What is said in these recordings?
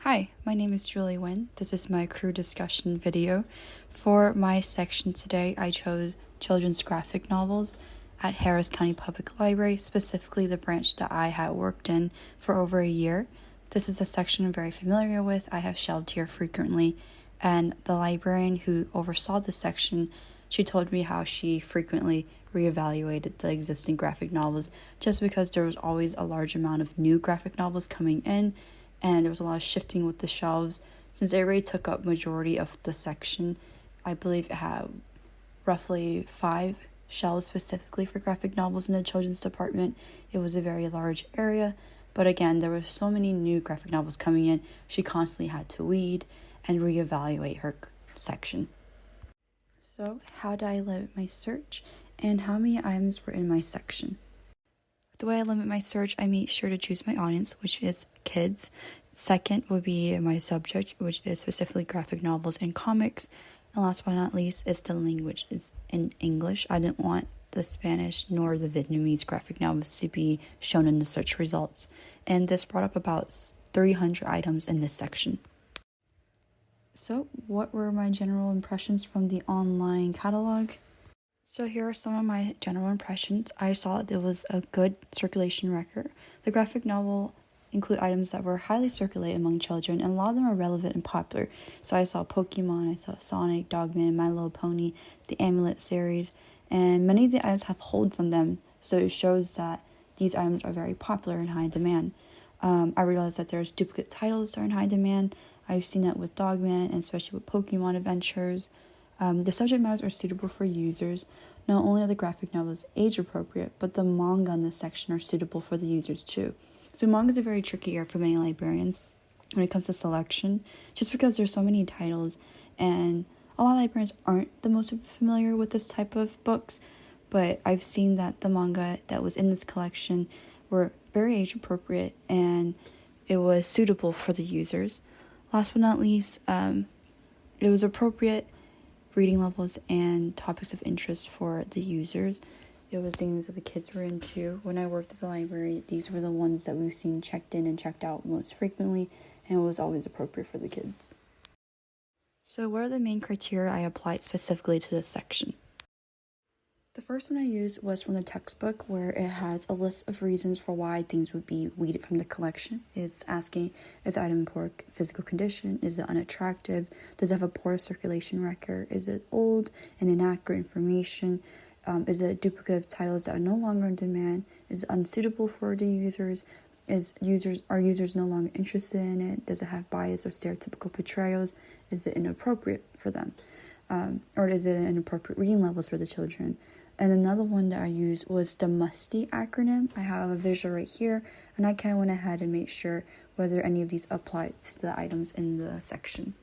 Hi, my name is Julie Nguyen. This is my crew discussion video. For my section today, I chose children's graphic novels at Harris County Public Library, specifically the branch that I had worked in for over a year. This is a section I'm very familiar with. I have shelved here frequently, and the librarian who oversaw this section, she told me how she frequently reevaluated the existing graphic novels just because there was always a large amount of new graphic novels coming in, and there was a lot of shifting with the shelves. Since it already took up majority of the section, I believe it had roughly 5 shelves specifically for graphic novels in the children's department. It was a very large area, but again, there were so many new graphic novels coming in, she constantly had to weed and reevaluate her section. So, how did I limit my search, and how many items were in my section? The way I limit my search, I make sure to choose my audience, which is kids. Second would be my subject, which is specifically graphic novels and comics. And last but not least, it's the language. It's in English. I didn't want the Spanish nor the Vietnamese graphic novels to be shown in the search results. And this brought up about 300 items in this section. So, what were my general impressions from the online catalog? So here are some of my general impressions. I saw there was a good circulation record. The graphic novel include items that were highly circulated among children, and a lot of them are relevant and popular. So I saw Pokemon, I saw Sonic, Dogman, My Little Pony, the Amulet series, and many of the items have holds on them, so it shows that these items are very popular and high demand. I realized that there's duplicate titles that are in high demand. I've seen that with Dogman, and especially with Pokemon Adventures. The subject matters are suitable for users. Not only are the graphic novels age appropriate, but the manga in this section are suitable for the users too. So manga is a very tricky area for many librarians when it comes to selection, just because there's so many titles, and a lot of librarians aren't the most familiar with this type of books, but I've seen that the manga that was in this collection were very age appropriate and it was suitable for the users. Last but not least, it was appropriate reading levels and topics of interest for the users. It was things that the kids were into. When I worked at the library, these were the ones that we've seen checked in and checked out most frequently, and it was always appropriate for the kids. So what are the main criteria I applied specifically to this section? The first one I used was from the textbook, where it has a list of reasons for why things would be weeded from the collection. It's asking, is the item in poor physical condition? Is it unattractive? Does it have a poor circulation record? Is it old and inaccurate information? Is it duplicate titles that are no longer in demand? Is it unsuitable for the users? Are users no longer interested in it? Does it have bias or stereotypical portrayals? Is it inappropriate for them? Or is it inappropriate reading levels for the children? And another one that I used was the MUSTY acronym. I have a visual right here, and I kind of went ahead and made sure whether any of these apply to the items in the section.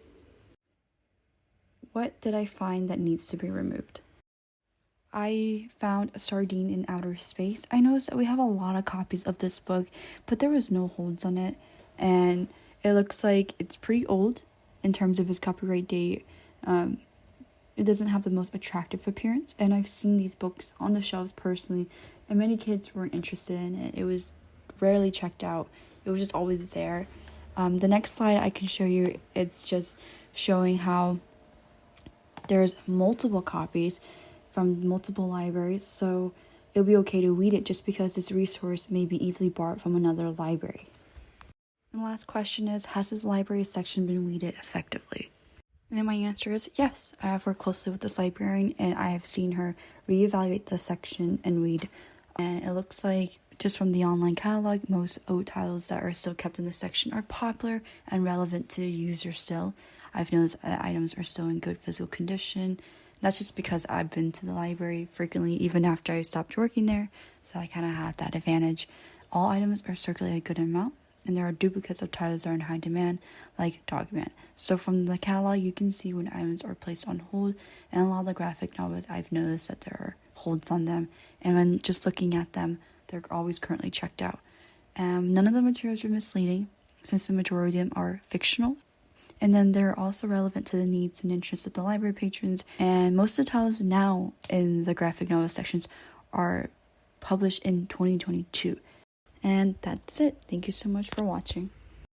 What did I find that needs to be removed? I found a sardine in outer space. I noticed that we have a lot of copies of this book, but there was no holds on it, and it looks like it's pretty old in terms of its copyright date. It doesn't have the most attractive appearance, and I've seen these books on the shelves personally, and many kids weren't interested in it. It was rarely checked out. It was just always there. The next slide I can show you, it's just showing how there's multiple copies from multiple libraries, so it'll be okay to weed it just because this resource may be easily borrowed from another library. And the last question is, has this library section been weeded effectively? And then my answer is yes. I have worked closely with this librarian, and I have seen her reevaluate the section and weed. And it looks like, just from the online catalog, most old titles that are still kept in this section are popular and relevant to the user still. I've noticed that items are still in good physical condition. That's just because I've been to the library frequently, even after I stopped working there, so I kind of have that advantage. All items are circulated a good amount, and there are duplicates of titles that are in high demand, like Dogman. So from the catalog, you can see when items are placed on hold, and a lot of the graphic novels, I've noticed that there are holds on them, and when just looking at them, they're always currently checked out. None of the materials are misleading, since the majority of them are fictional, and then they're also relevant to the needs and interests of the library patrons, and most of the titles now in the graphic novel sections are published in 2022. And that's it. Thank you so much for watching.